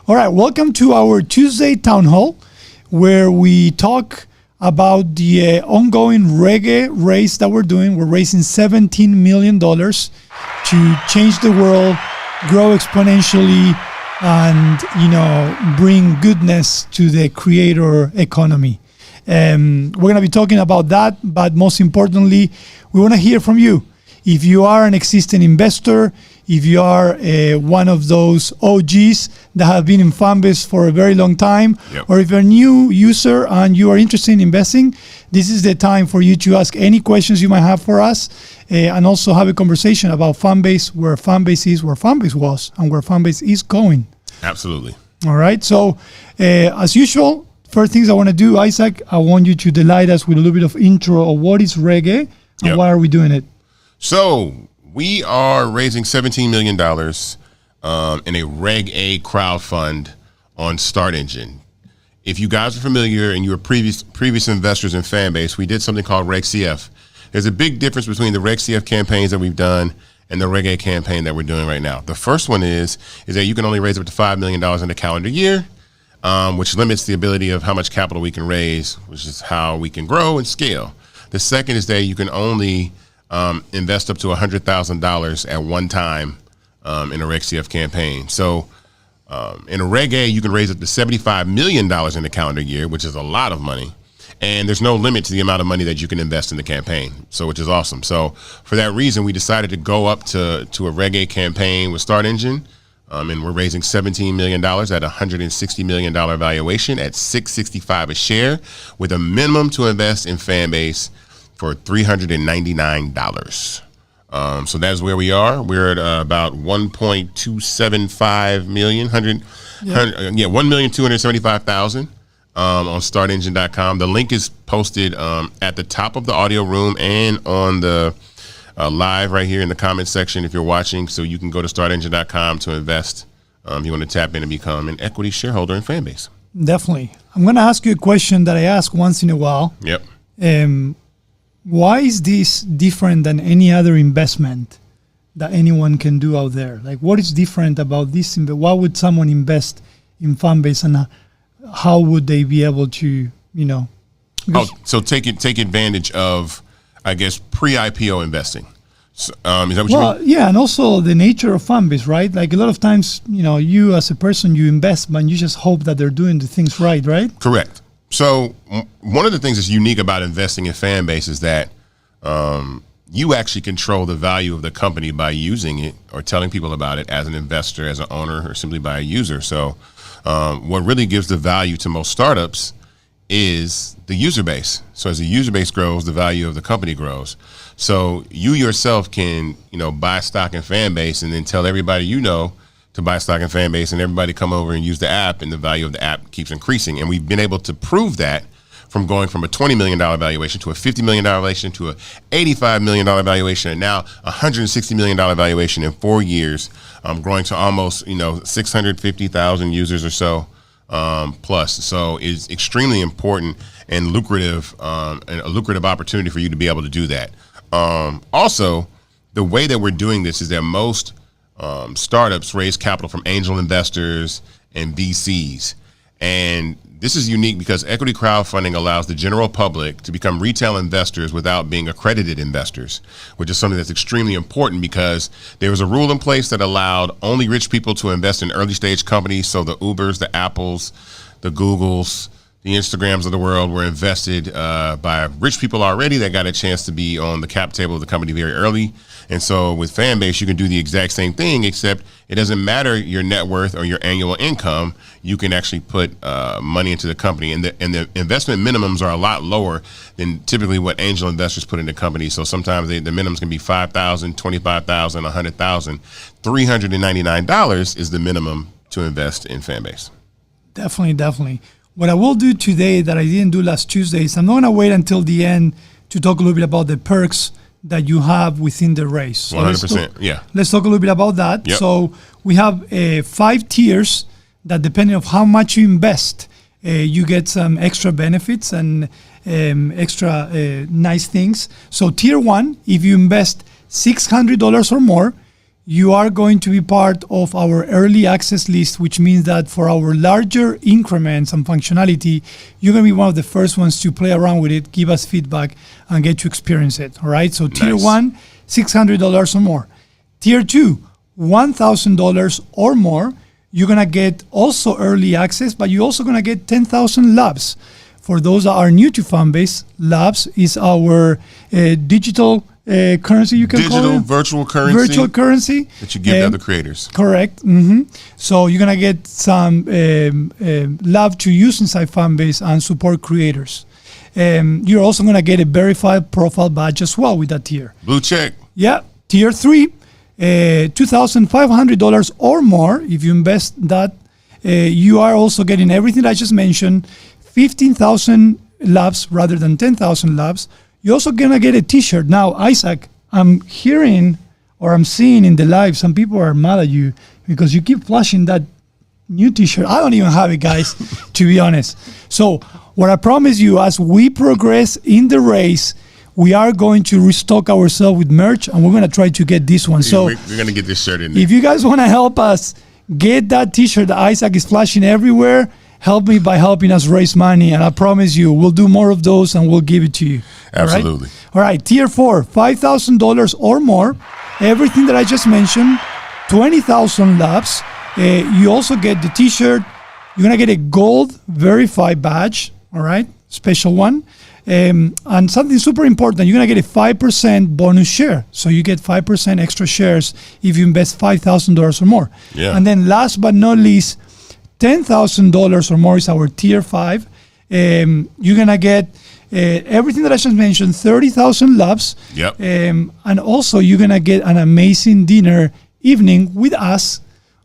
All right, welcome to our Tuesday town hall, where we talk about the ongoing Reg A race that we're doing. We're raising $17 million to change the world, grow exponentially, and bring goodness to the creator economy. We're going to be talking about that, but most importantly, we want to hear from you. If you are an existing investor, if you are one of those OGs that have been in Fanbase for a very long time, or if you're a new user and you are interested in investing, this is the time for you to ask any questions you might have for us, and also have a conversation about Fanbase, where Fanbase is, where Fanbase was, and where Fanbase is going. Absolutely. All right. So, as usual, first things I want to do, Isaac, I want you to delight us with a little bit of intro of what is Reg A and why are we doing it? So we are raising $17 million in a Reg A crowd fund on StartEngine. If you guys are familiar and you were previous investors in Fanbase, we did something called Reg CF. There's a big difference between the Reg CF campaigns that we've done and the Reg A campaign that we're doing right now. The first one is that you can only raise up to $5 million in a calendar year, which limits the ability of how much capital we can raise, which is how we can grow and scale. The second is that you can only invest up to $100,000 at one time in a Reg CF campaign. So in a Reg A, you can raise up to $75 million in a calendar year, which is a lot of money. And there's no limit to the amount of money that you can invest in the campaign, so which is awesome. So for that reason, we decided to go up to a Reg A campaign with StartEngine, and we're raising $17 million at $160 million valuation at $6.65 a share, with a minimum to invest in Fanbase for $399. So that's where we are. We're at about 1.275 million, 1,275,000 on StartEngine.com. The link is posted at the top of the audio room and on the live right here in the comments section if you're watching. So you can go to StartEngine.com to invest if you want to tap in and become an equity shareholder in Fanbase. Definitely. I'm going to ask you a question that I ask once in a while. Yep. Why is this different than any other investment that anyone can do out there? Like, what is different about this? Why would someone invest in Fanbase, and how would they be able to, so take advantage of, I guess, pre-IPO investing. So, is that what you mean? Yeah, and also the nature of Fanbase, right? Like a lot of times, you as a person, you invest, but you just hope that they're doing the things right? Correct. So one of the things that's unique about investing in Fanbase is that you actually control the value of the company by using it or telling people about it as an investor, as an owner, or simply by a user. So what really gives the value to most startups is the user base. So as the user base grows, the value of the company grows. So you yourself can, buy stock in Fanbase and then tell everybody to buy stock in Fanbase, and everybody come over and use the app, and the value of the app keeps increasing. And we've been able to prove that from going from a $20 million valuation to a $50 million valuation to a $85 million valuation, and now $160 million valuation in 4 years, growing to almost 650,000 users or so plus. So it's extremely important and lucrative, and a lucrative opportunity for you to be able to do that. Also, the way that we're doing this is that most startups raise capital from angel investors and VCs. And this is unique because equity crowdfunding allows the general public to become retail investors without being accredited investors, which is something that's extremely important because there was a rule in place that allowed only rich people to invest in early stage companies. So the Ubers, the Apples, the Googles, the Instagrams of the world were invested by rich people already that got a chance to be on the cap table of the company very early. And so with Fanbase, you can do the exact same thing, except it doesn't matter your net worth or your annual income. You can actually put money into the company, and the investment minimums are a lot lower than typically what angel investors put into companies. So sometimes the minimums can be $5,000, $25,000, $100,000. $399 is the minimum to invest in Fanbase. Definitely. What I will do today that I didn't do last Tuesday is I'm not going to wait until the end to talk a little bit about the perks that you have within the race. So 100%, Let's talk a little bit about that. Yep. So we have 5 tiers that, depending on how much you invest, you get some extra benefits and extra nice things. So tier 1, if you invest $600 or more, you are going to be part of our early access list, which means that for our larger increments and functionality, you're going to be one of the first ones to play around with it, give us feedback, and get to experience it. All right. So tier one, $600 or more. Tier two, $1,000 or more. You're going to get also early access, but you're also going to get 10,000 labs. For those that are new to Fanbase, labs is our digital currency, you can call it. Digital virtual currency that you give to other creators. Correct. So you're going to get some lab to use inside Fanbase and support creators. You're also going to get a verified profile badge as well with that tier. Blue check. Yeah. Tier 3, $2,500 or more. If you invest that, you are also getting everything I just mentioned, 15,000 labs rather than 10,000 labs. You're also going to get a t-shirt. Now, Isaac, I'm hearing or I'm seeing in the live, some people are mad at you because you keep flashing that new t-shirt. I don't even have it, guys, to be honest. So what I promise you, as we progress in the race, we are going to restock ourselves with merch, and we're going to try to get this one. So we're going to get this shirt in there. If you guys want to help us get that t-shirt that Isaac is flashing everywhere, help me by helping us raise money, and I promise you, we'll do more of those and we'll give it to you. Absolutely. All right. Tier 4, $5,000 or more. Everything that I just mentioned, 20,000 labs. You also get the t-shirt. You're going to get a gold verified badge. All right. Special one. And something super important, you're going to get a 5% bonus share. So you get 5% extra shares if you invest $5,000 or more. Yeah. And then last but not least, $10,000 or more is our tier 5. You're going to get everything that I just mentioned, 30,000 labs. Yep. And also you're going to get an amazing dinner evening with us.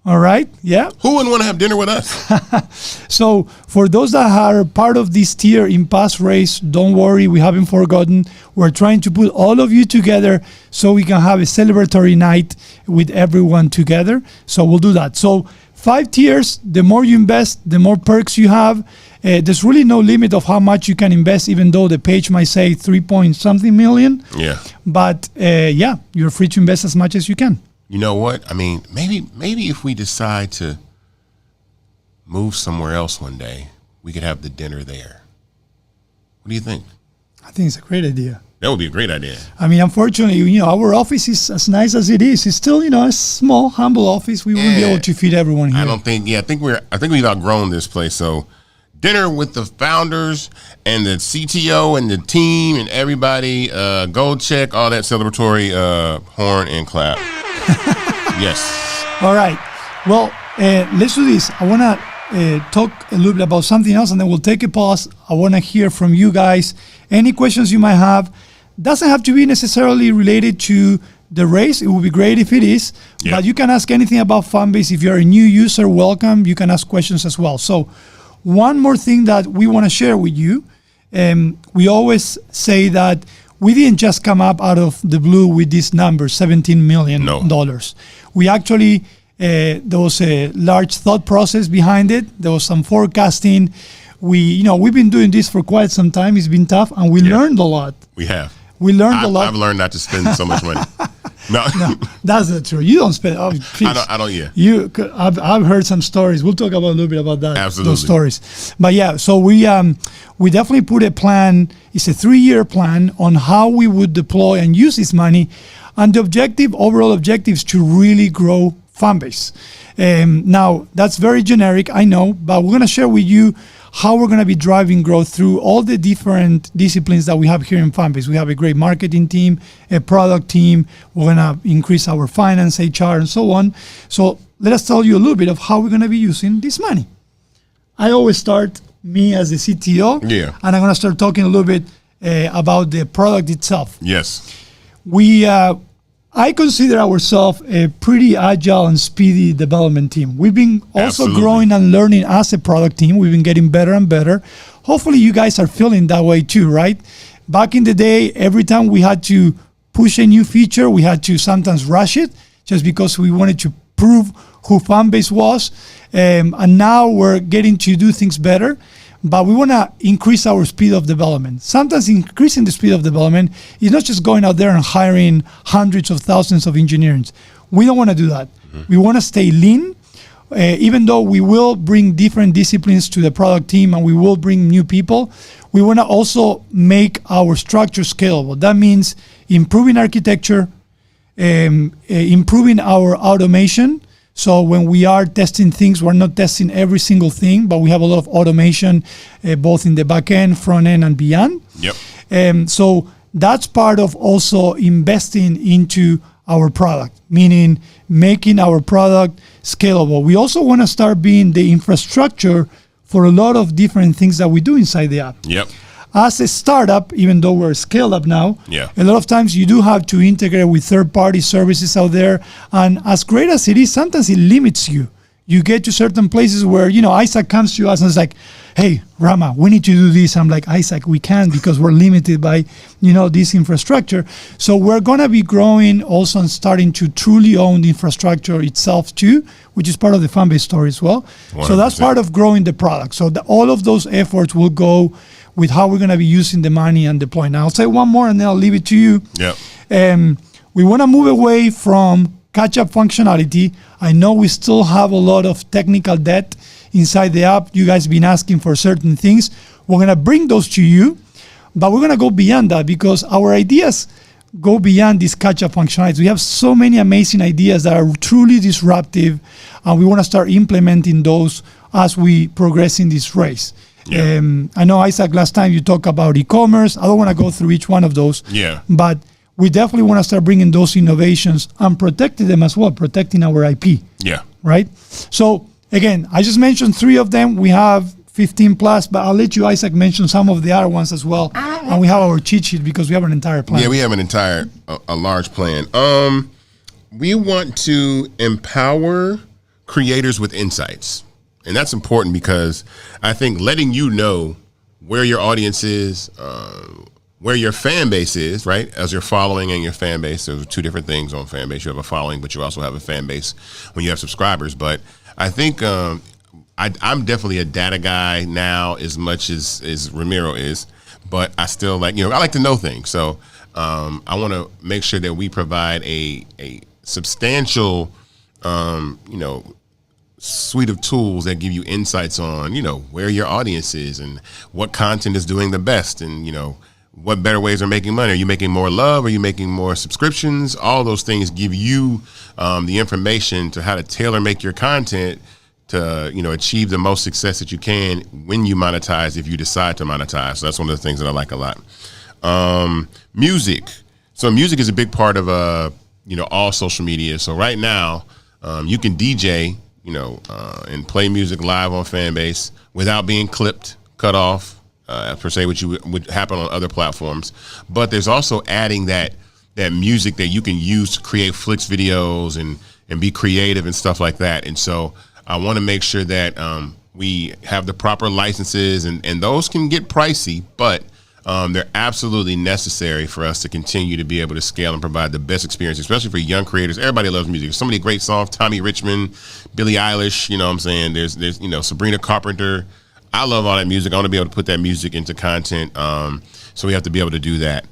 All right. Yeah. Who wouldn't want to have dinner with us? So for those that are part of this tier in past race, don't worry, we haven't forgotten. We're trying to put all of you together so we can have a celebratory night with everyone together. So we'll do that. So 5 tiers, the more you invest, the more perks you have. There's really no limit of how much you can invest, even though the page might say 3-point-something million. Yeah. But yeah, you're free to invest as much as you can. You know what? I mean, maybe if we decide to move somewhere else one day, we could have the dinner there. What do you think? I think it's a great idea. That would be a great idea. I mean, unfortunately, our office is as nice as it is. It's still, a small, humble office. We wouldn't be able to feed everyone here. I think we've outgrown this place. So dinner with the founders and the CTO and the team and everybody, gold check, all that celebratory horn and clap. Yes. All right. Well, let's do this. I want to talk a little bit about something else, and then we'll take a pause. I want to hear from you guys. Any questions you might have. Doesn't have to be necessarily related to the race. It would be great if it is. Yeah. But you can ask anything about Fanbase. If you're a new user, welcome. You can ask questions as well. So one more thing that we want to share with you. We always say that we didn't just come up out of the blue with this number, $17 million. No. We actually, there was a large thought process behind it. There was some forecasting. We've been doing this for quite some time. It's been tough, and we learned a lot. We have. We learned a lot. I've learned not to spend so much money. No, that's not true. You don't spend. Oh, please. I don't. Yeah. I've heard some stories. We'll talk about a little bit about that. Absolutely. Those stories. But yeah, so we definitely put a plan. It's a 3-year plan on how we would deploy and use this money, and the overall objective is to really grow Fanbase. Now that's very generic, I know, but we're going to share with you how we're going to be driving growth through all the different disciplines that we have here in Fanbase. We have a great marketing team, a product team. We're going to increase our finance, HR, and so on. So let us tell you a little bit of how we're going to be using this money. I always start me as the CTO, and I'm going to start talking a little bit about the product itself. Yes. I consider ourselves a pretty agile and speedy development team. We've been also growing and learning as a product team. We've been getting better and better. Hopefully you guys are feeling that way too, right? Back in the day, every time we had to push a new feature, we had to sometimes rush it just because we wanted to prove who Fanbase was. And now we're getting to do things better. But we want to increase our speed of development. Sometimes increasing the speed of development is not just going out there and hiring hundreds of thousands of engineers. We don't want to do that. We want to stay lean. Even though we will bring different disciplines to the product team and we will bring new people, we want to also make our structure scalable. That means improving architecture, improving our automation. So when we are testing things, we're not testing every single thing, but we have a lot of automation, both in the back end, front end, and beyond. Yep. So that's part of also investing into our product, meaning making our product scalable. We also want to start being the infrastructure for a lot of different things that we do inside the app. Yep. As a startup, even though we're scaled up now, Yeah. a lot of times you do have to integrate with third-party services out there. And as great as it is, sometimes it limits you. You get to certain places where, Isaac comes to us and is like, hey, Rama, we need to do this. I'm like, Isaac, we can't because we're limited by, this infrastructure. So we're going to be growing also and starting to truly own the infrastructure itself too, which is part of the Fanbase story as well. 100%. So that's part of growing the product. So all of those efforts will go with how we're going to be using the money and deploying. Now, I'll say one more and then I'll leave it to you. Yep. We want to move away from catch-up functionality. I know we still have a lot of technical debt inside the app. You guys have been asking for certain things. We're going to bring those to you, but we're going to go beyond that because our ideas go beyond this catch-up functionality. We have so many amazing ideas that are truly disruptive, and we want to start implementing those as we progress in this race. Yeah. I know, Isaac, last time you talked about e-commerce. I don't want to go through each one of those. Yeah. But we definitely want to start bringing those innovations and protecting them as well, protecting our IP. Yeah. Right? So, again, I just mentioned 3 of them. We have 15 plus, but I'll let you, Isaac, mention some of the other ones as well. And we have our cheat sheet because we have an entire plan. Yeah, we have an entire, a large plan. We want to empower creators with insights. And that's important because I think letting you know where your audience is, where your fan base is, right? As your following and your fan base, there's 2 different things on fan base. You have a following, but you also have a fan base when you have subscribers. But I think I'm definitely a data guy now as much as Ramiro is, but I still I like to know things. So I want to make sure that we provide a substantial, suite of tools that give you insights on, where your audience is and what content is doing the best and, what better ways are making money. Are you making more love? Are you making more subscriptions? All those things give you the information to how to tailor make your content to, achieve the most success that you can when you monetize, if you decide to monetize. So that's one of the things that I like a lot. Music. So music is a big part of, all social media. So right now, you can DJ, and play music live on Fanbase without being clipped, cut off, per se, which would happen on other platforms. But there's also adding that music that you can use to create Flicks videos and be creative and stuff like that. And so I want to make sure that we have the proper licenses, and those can get pricey, but they're absolutely necessary for us to continue to be able to scale and provide the best experience, especially for young creators. Everybody loves music. There's so many great songs. Tommy Richmond, Billie Eilish, you know what I'm saying? There's Sabrina Carpenter. I love all that music. I want to be able to put that music into content. So we have to be able to do that.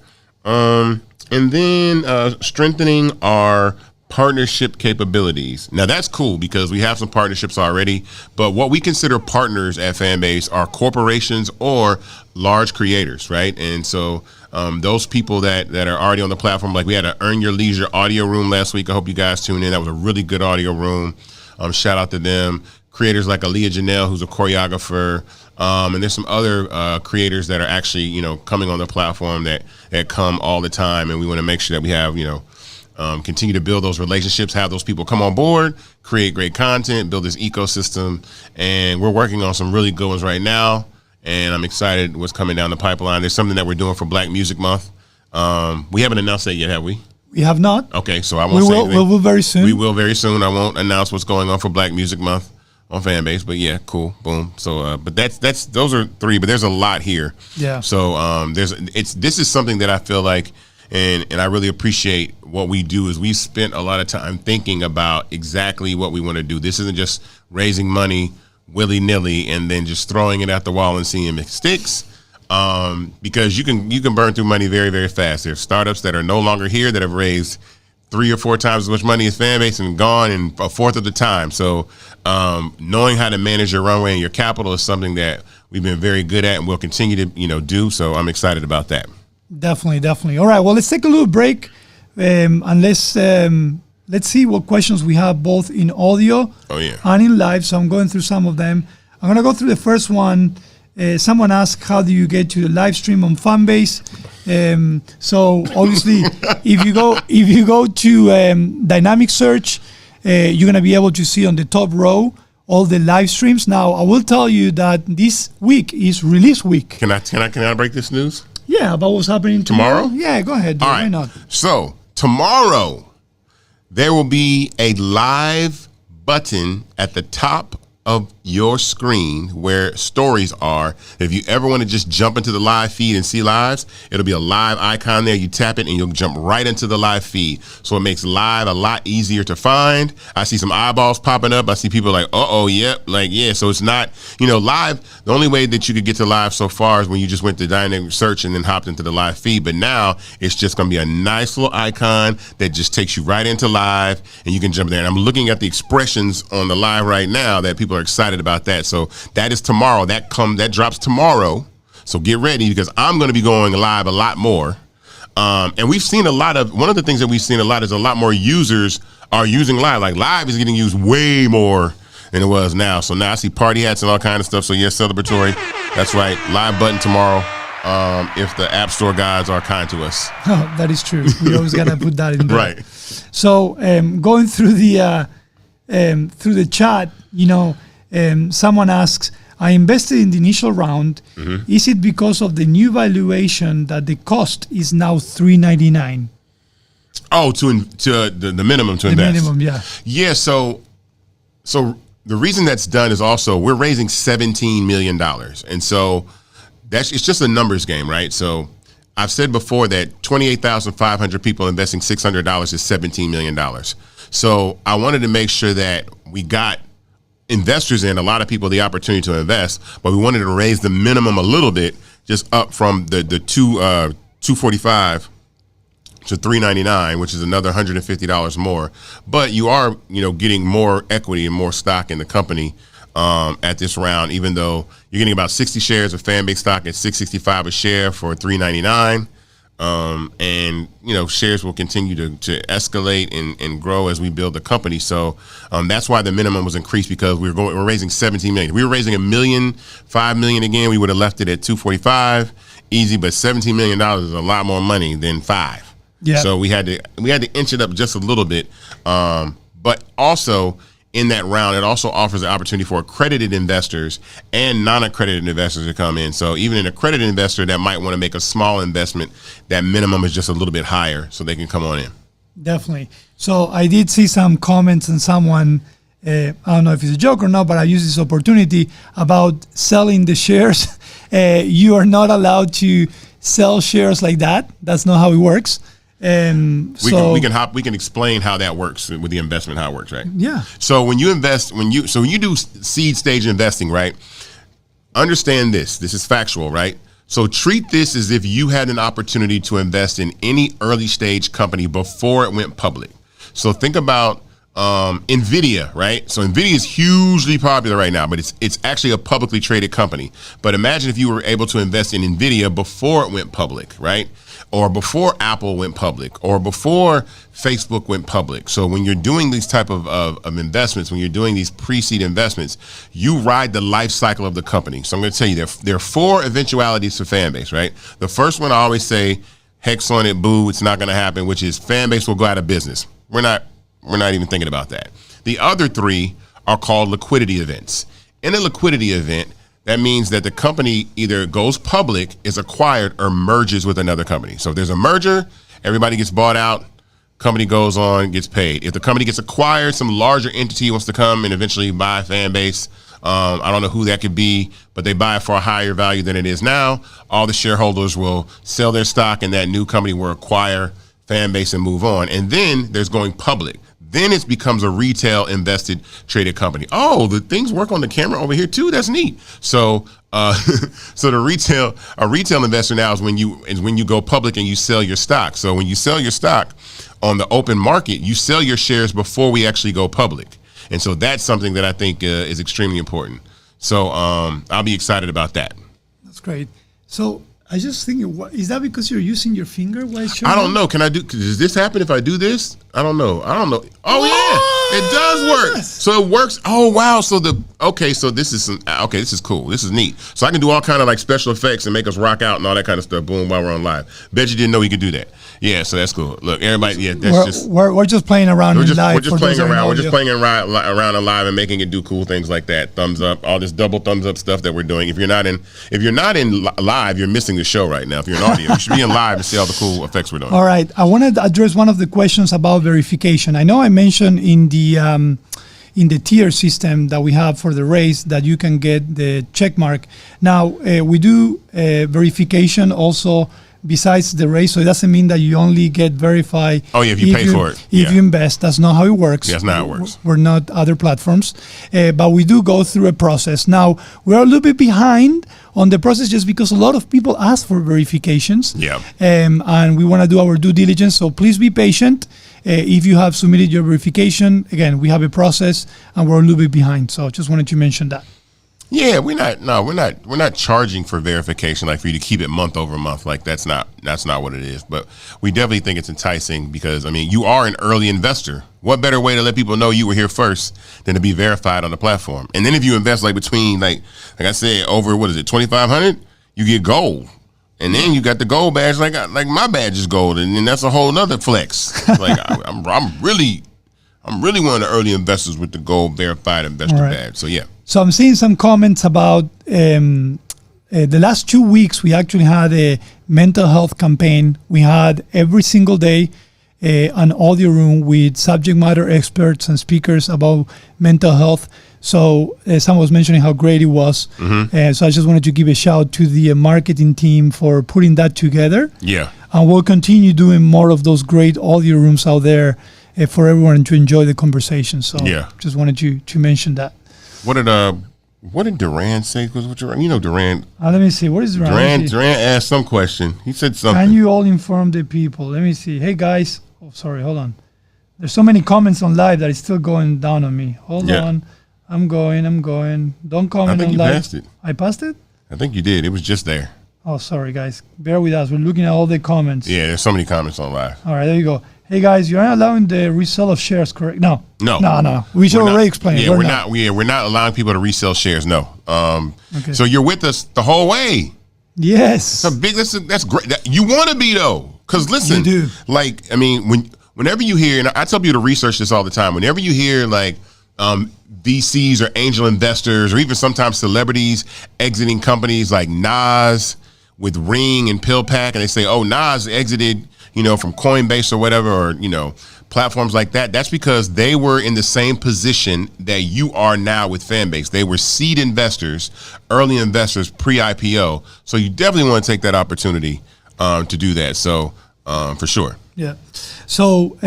And then strengthening our partnership capabilities. Now that's cool because we have some partnerships already, but what we consider partners at Fanbase are corporations or large creators, right? And so those people that are already on the platform, like we had an Earn Your Leisure audio room last week. I hope you guys tuned in. That was a really good audio room. Shout out to them. Creators like Aaliyah Janelle, who's a choreographer, and there's some other creators that are actually, coming on the platform that come all the time, and we want to make sure that we have, continue to build those relationships, have those people come on board, create great content, build this ecosystem, and we're working on some really good ones right now, and I'm excited what's coming down the pipeline. There's something that we're doing for Black Music Month. We haven't announced that yet, have we? We have not. Okay, so I won't say anything. We will very soon. We will very soon. I won't announce what's going on for Black Music Month on Fanbase, but yeah, cool, boom. So, but that's those are 3, but there's a lot here. Yeah. So this is something that I feel like, and I really appreciate what we do is we spent a lot of time thinking about exactly what we want to do. This isn't just raising money willy-nilly and then just throwing it at the wall and seeing if it sticks. Because you can burn through money very, very fast. There's startups that are no longer here that have raised 3 or 4 times as much money as Fanbase and gone in a fourth of the time. So knowing how to manage your runway and your capital is something that we've been very good at and we'll continue to do. So I'm excited about that. Definitely. All right. Well, let's take a little break and let's see what questions we have both in audio and in live. So I'm going through some of them. I'm going to go through the first one. Someone asked, how do you get to the live stream on Fanbase? So obviously, if you go to dynamic search, you're going to be able to see on the top row all the live streams. Now, I will tell you that this week is release week. Can I break this news? Yeah, about what's happening tomorrow? Yeah, go ahead. All right. Why not? So tomorrow, there will be a live button at the top of your screen where stories are. If you ever want to just jump into the live feed and see lives, it'll be a live icon there. You tap it and you'll jump right into the live feed. So it makes live a lot easier to find. I see some eyeballs popping up. I see people like, yep. Like, yeah. So it's not, live. The only way that you could get to live so far is when you just went to dynamic search and then hopped into the live feed. But now it's just going to be a nice little icon that just takes you right into live and you can jump there. And I'm looking at the expressions on the live right now that people are excited about that. So that is tomorrow. That drops tomorrow. So get ready because I'm going to be going live a lot more. And we've seen one of the things that we've seen a lot is a lot more users are using live. Like live is getting used way more than it was now. So now I see party hats and all kind of stuff. So yes, celebratory. That's right. Live button tomorrow. If the App Store guys are kind to us. Oh, that is true. We always got to put that in there. Right. So going through the chat, someone asks, I invested in the initial round. Mm-hmm. Is it because of the new valuation that the cost is now $3.99? Oh, to the minimum to invest. The minimum, yeah. Yeah. So the reason that's done is also we're raising $17 million, and so it's just a numbers game, right? So I've said before that 28,500 people investing $600 is $17 million. So I wanted to make sure that we got investors in, a lot of people, the opportunity to invest, but we wanted to raise the minimum a little bit, just up from the $245 to $399, which is another $150 more. But you are, getting more equity and more stock in the company at this round, even though you're getting about 60 shares of Fanbase stock at $665 a share for $399. And shares will continue to escalate and grow as we build the company. So that's why the minimum was increased, because we're raising $17 million. If we were raising $5 million again, we would have left it at $245 easy. But $17 million is a lot more money than $5 million. Yeah. So we had to inch it up just a little bit. But also in that round, it also offers the opportunity for accredited investors and non-accredited investors to come in. So even an accredited investor that might want to make a small investment, that minimum is just a little bit higher, so they can come on in. Definitely. So I did see some comments and someone, I don't know if it's a joke or not, but I use this opportunity about selling the shares. You are not allowed to sell shares like that. That's not how it works. We can explain how that works with the investment, how it works, right? Yeah. So when you invest, when you do seed stage investing, right? Understand this is factual, right? So treat this as if you had an opportunity to invest in any early stage company before it went public. So think about NVIDIA, right? So NVIDIA is hugely popular right now, but it's actually a publicly traded company. But imagine if you were able to invest in NVIDIA before it went public, right? Or before Apple went public, or before Facebook went public. So when you're doing these type of investments, when you're doing these pre-seed investments, you ride the life cycle of the company. So I'm going to tell you, there are 4 eventualities for Fanbase, right? The first one I always say, hex on it, boo, it's not going to happen, which is Fanbase will go out of business. We're not even thinking about that. The other 3 are called liquidity events. In a liquidity event, that means that the company either goes public, is acquired, or merges with another company. So if there's a merger, everybody gets bought out, company goes on, gets paid. If the company gets acquired, some larger entity wants to come and eventually buy Fanbase. I don't know who that could be, but they buy it for a higher value than it is now. All the shareholders will sell their stock, and that new company will acquire Fanbase and move on. And then there's going public. Then it becomes a retail invested traded company. Oh, the things work on the camera over here too. That's neat. So, so a retail investor now is when you go public and you sell your stock. So when you sell your stock, on the open market, you sell your shares before we actually go public. And so that's something that I think is extremely important. So I'll be excited about that. That's great. So I just think, is that because you're using your finger? Why I don't know. Does this happen if I do this? I don't know. Oh yeah, it does work. Yes. So it works. Oh wow. So this is cool. This is neat. So I can do all kind of like special effects and make us rock out and all that kind of stuff. Boom, while we're on live. Bet you didn't know you could do that. Yeah. So that's cool. Look, everybody. Yeah, we're just playing around in live. We're just playing around. We're just playing around in live and making it do cool things like that. Thumbs up. All this double thumbs up stuff that we're doing. If you're not in live, you're missing the show right now. If you're in audio, you should be in live and see all the cool effects we're doing. All right. I want to address one of the questions about verification. I know I mentioned in the tier system that we have for the race that you can get the check mark. Now, we do verification also besides the race, so it doesn't mean that you only get verified. Oh yeah, if you pay for it. If you invest, that's not how it works. Yeah, that's not how it works. We're not other platforms, but we do go through a process. Now, we're a little bit behind on the process just because a lot of people ask for verifications. Yeah. And we want to do our due diligence, so please be patient. If you have submitted your verification, again, we have a process and we're a little bit behind. So just wanted to mention that. Yeah, we're not charging for verification like for you to keep it month over month. Like that's not what it is. But we definitely think it's enticing because you are an early investor. What better way to let people know you were here first than to be verified on the platform? And then if you invest like between like I said over $2,500, you get gold. And then you got the gold badge, like my badge is gold, and then that's a whole nother flex. Like I'm really one of the early investors with the gold verified investor badge. So yeah. So I'm seeing some comments about the last 2 weeks. We actually had a mental health campaign. We had every single day an audio room with subject matter experts and speakers about mental health. So someone was mentioning how great it was. Mm-hmm. So I just wanted to give a shout to the marketing team for putting that together. Yeah. And we'll continue doing more of those great audio rooms out there for everyone to enjoy the conversation. So yeah, just wanted to mention that. What did Duran say? Because Duran. Let me see. What is Duran? Duran asked some question. He said something. Can you all inform the people? Let me see. Hey guys. Oh, sorry. Hold on. There's so many comments on live that it's still going down on me. Hold on. I'm going. Don't comment on live. I think you passed it. I passed it? I think you did. It was just there. Oh, sorry, guys. Bear with us. We're looking at all the comments. Yeah, there's so many comments on live. All right, there you go. Hey, guys, you're not allowing the resale of shares, correct? No. We should already explain. Yeah, we're not allowing people to resell shares. No. Okay. So you're with us the whole way. Yes. That's great. You want to be though, because listen, you do. Whenever you hear, and I tell people to research this all the time. Whenever you hear VCs or angel investors or even sometimes celebrities exiting companies like Nas with Ring and PillPack, and they say, oh, Nas exited, from Coinbase or whatever, or, platforms like that. That's because they were in the same position that you are now with Fanbase. They were seed investors, early investors, pre-IPO. So you definitely want to take that opportunity to do that. So for sure. Yeah. So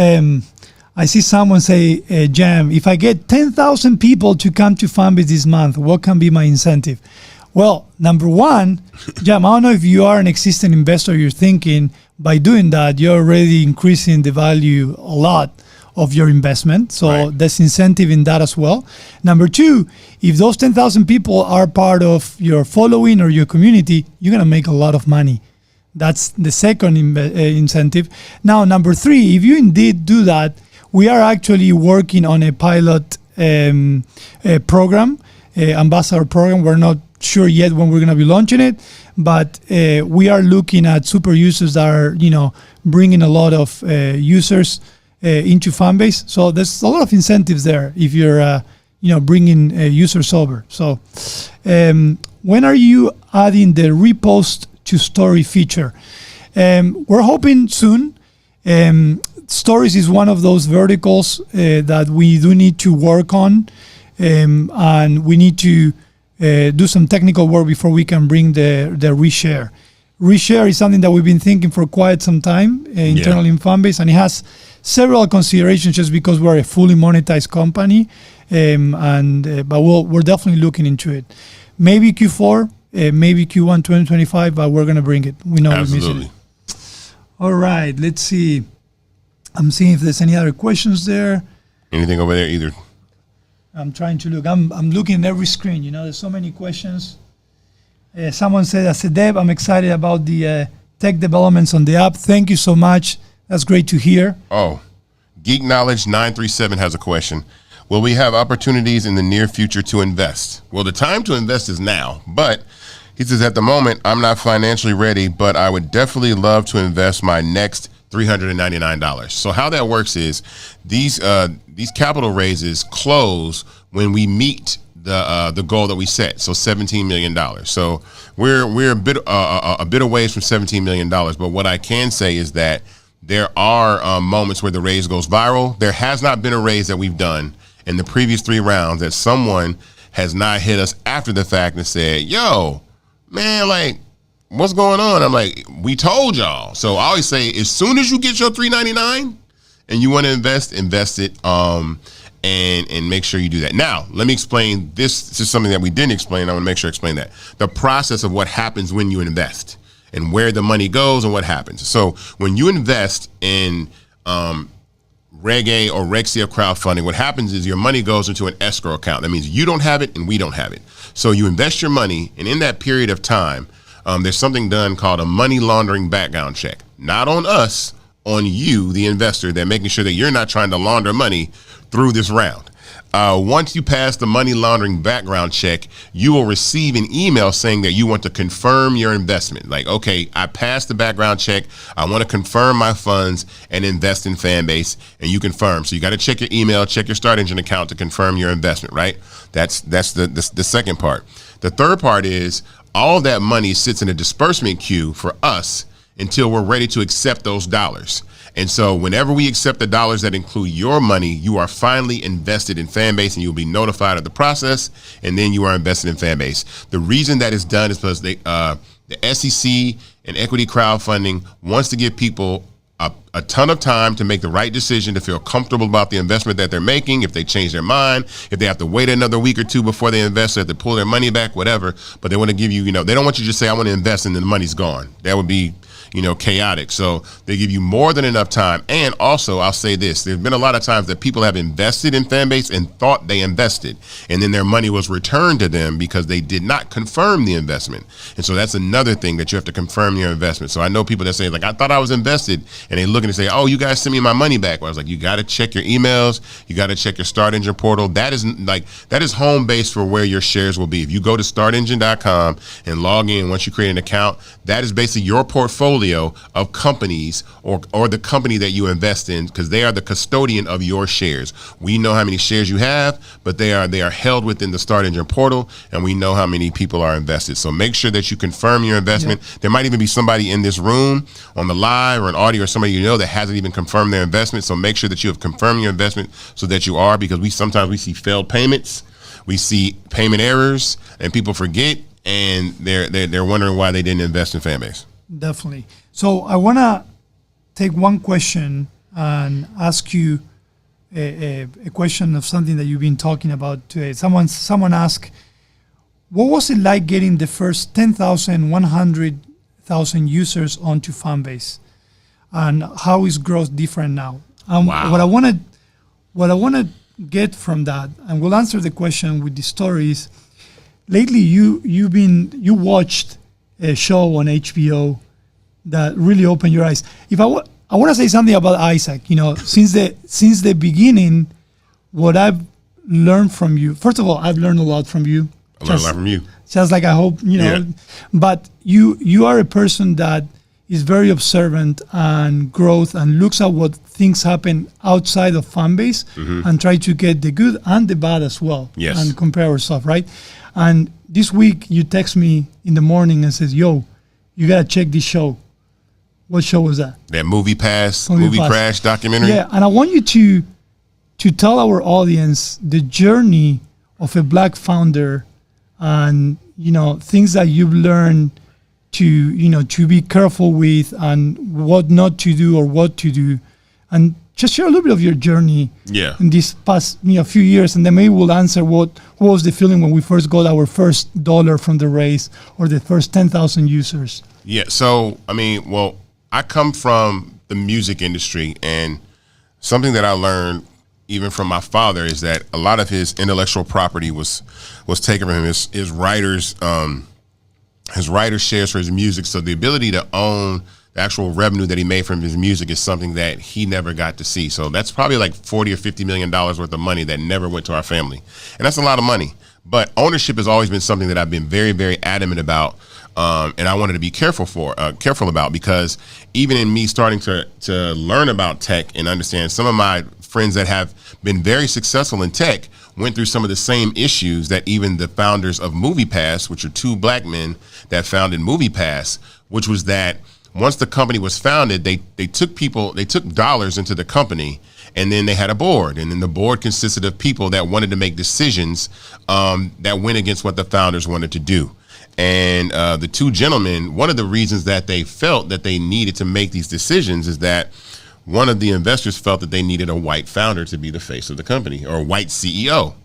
I see someone say, Jam, if I get 10,000 people to come to Fanbase this month, what can be my incentive? Well, number one, Jam, I don't know if you are an existing investor, you're thinking by doing that, you're already increasing the value a lot of your investment. So there's incentive in that as well. Number two, if those 10,000 people are part of your following or your community, you're going to make a lot of money. That's the second incentive. Now, number three, if you indeed do that, we are actually working on a pilot program, ambassador program. We're not sure yet when we're going to be launching it, but we are looking at super users that are, bringing a lot of users into Fanbase. So there's a lot of incentives there if you're, bringing users over. So when are you adding the repost to story feature? We're hoping soon. Stories is one of those verticals that we do need to work on, and we need to do some technical work before we can bring the reshare. Reshare is something that we've been thinking for quite some time internally in Fanbase, and it has several considerations just because we're a fully monetized company, but we're definitely looking into it. Maybe Q4, maybe Q1 2025, but we're going to bring it. We know we're missing it. All right, let's see. I'm seeing if there's any other questions there. Anything over there either? I'm trying to look. I'm looking at every screen. There's so many questions. Someone said, as a dev, I'm excited about the tech developments on the app. Thank you so much. That's great to hear. Oh, Geek Knowledge 937 has a question. Will we have opportunities in the near future to invest? Well, the time to invest is now, but he says, at the moment, I'm not financially ready, but I would definitely love to invest my next $399. So how that works is these capital raises close when we meet the goal that we set. So $17 million. So we're a bit away from $17 million. But what I can say is that there are moments where the raise goes viral. There has not been a raise that we've done in the previous 3 rounds that someone has not hit us after the fact and said, yo, man, like, what's going on? I'm like, we told y'all. So I always say, as soon as you get your $399 and you want to invest it, and make sure you do that. Now, let me explain this. This is something that we didn't explain. I want to make sure I explain that. The process of what happens when you invest and where the money goes and what happens. So when you invest in Reg A or Reg C of crowdfunding, what happens is your money goes into an escrow account. That means you don't have it and we don't have it. So you invest your money, and in that period of time, there's something done called a money laundering background check. Not on us, on you, the investor. They're making sure that you're not trying to launder money through this round. Once you pass the money laundering background check, you will receive an email saying that you want to confirm your investment. Like, okay, I passed the background check. I want to confirm my funds and invest in Fanbase, and you confirm. So you got to check your email, check your StartEngine account to confirm your investment, right? That's the second part. The third part is all that money sits in a disbursement queue for us until we're ready to accept those dollars. And so whenever we accept the dollars that include your money, you are finally invested in Fanbase, and you'll be notified of the process, and then you are invested in Fanbase. The reason that is done is because the SEC and equity crowdfunding wants to give people a ton of time to make the right decision, to feel comfortable about the investment that they're making. If they change their mind, if they have to wait another week or two before they invest, or if they pull their money back, whatever. But they want to give you, they don't want you to just say, I want to invest, and then the money's gone. That would be chaotic. So they give you more than enough time. And also, I'll say this, there's been a lot of times that people have invested in Fanbase and thought they invested, and then their money was returned to them because they did not confirm the investment. And so that's another thing, that you have to confirm your investment. So I know people that say, like, I thought I was invested, and they look and say, oh, you guys send me my money back. Well, I was like, you got to check your emails. You got to check your StartEngine portal. That is home base for where your shares will be. If you go to startengine.com and log in, once you create an account, that is basically your portfolio of companies or the company that you invest in, because they are the custodian of your shares. We know how many shares you have, but they are held within the StartEngine portal, and we know how many people are invested. So make sure that you confirm your investment. Yeah. There might even be somebody in this room on the live or an audio, or somebody that hasn't even confirmed their investment. So make sure that you have confirmed your investment so that you are, because we sometimes see failed payments, we see payment errors, and people forget, and they're wondering why they didn't invest in Fanbase. Definitely. So I want to take one question and ask you a question of something that you've been talking about today. Someone asked, what was it like getting the first 10,000, 100,000 users onto Fanbase, and how is growth different now? Wow. What I want to get from that, and we'll answer the question with the stories. Lately, you watched a show on HBO that really opened your eyes. If I want to say something about Isaac, since the beginning, what I've learned from you. First of all, I've learned a lot from you. I learned a lot from you. Just like I hope, Yeah. But you are a person that is very observant and growth, and looks at what things happen outside of Fanbase, and try to get the good and the bad as well. Yes. And compare ourselves, right? And this week you text me in the morning and says, yo, you got to check this show. What show was that? That Movie Crash documentary? Yeah, and I want you to tell our audience the journey of a Black founder, and things that you've learned to be careful with, and what not to do or what to do, and just share a little bit of your journey in these past few years, and then maybe we'll answer what was the feeling when we first got our first dollar from the raise, or the first 10,000 users. Yeah, so I come from the music industry, and something that I learned even from my father is that a lot of his intellectual property was taken from him. His writers shares for his music. So the ability to own the actual revenue that he made from his music is something that he never got to see. So that's probably like $40 or $50 million worth of money that never went to our family. And that's a lot of money. But ownership has always been something that I've been very, very adamant about. And I wanted to be careful about, because even in me starting to learn about tech and understand, some of my friends that have been very successful in tech went through some of the same issues that even the founders of MoviePass, which are two black men that founded MoviePass, which was that once the company was founded, they took dollars into the company, and then they had a board, and then the board consisted of people that wanted to make decisions that went against what the founders wanted to do. And the two gentlemen, one of the reasons that they felt that they needed to make these decisions is that one of the investors felt that they needed a white founder to be the face of the company, or a white CEO.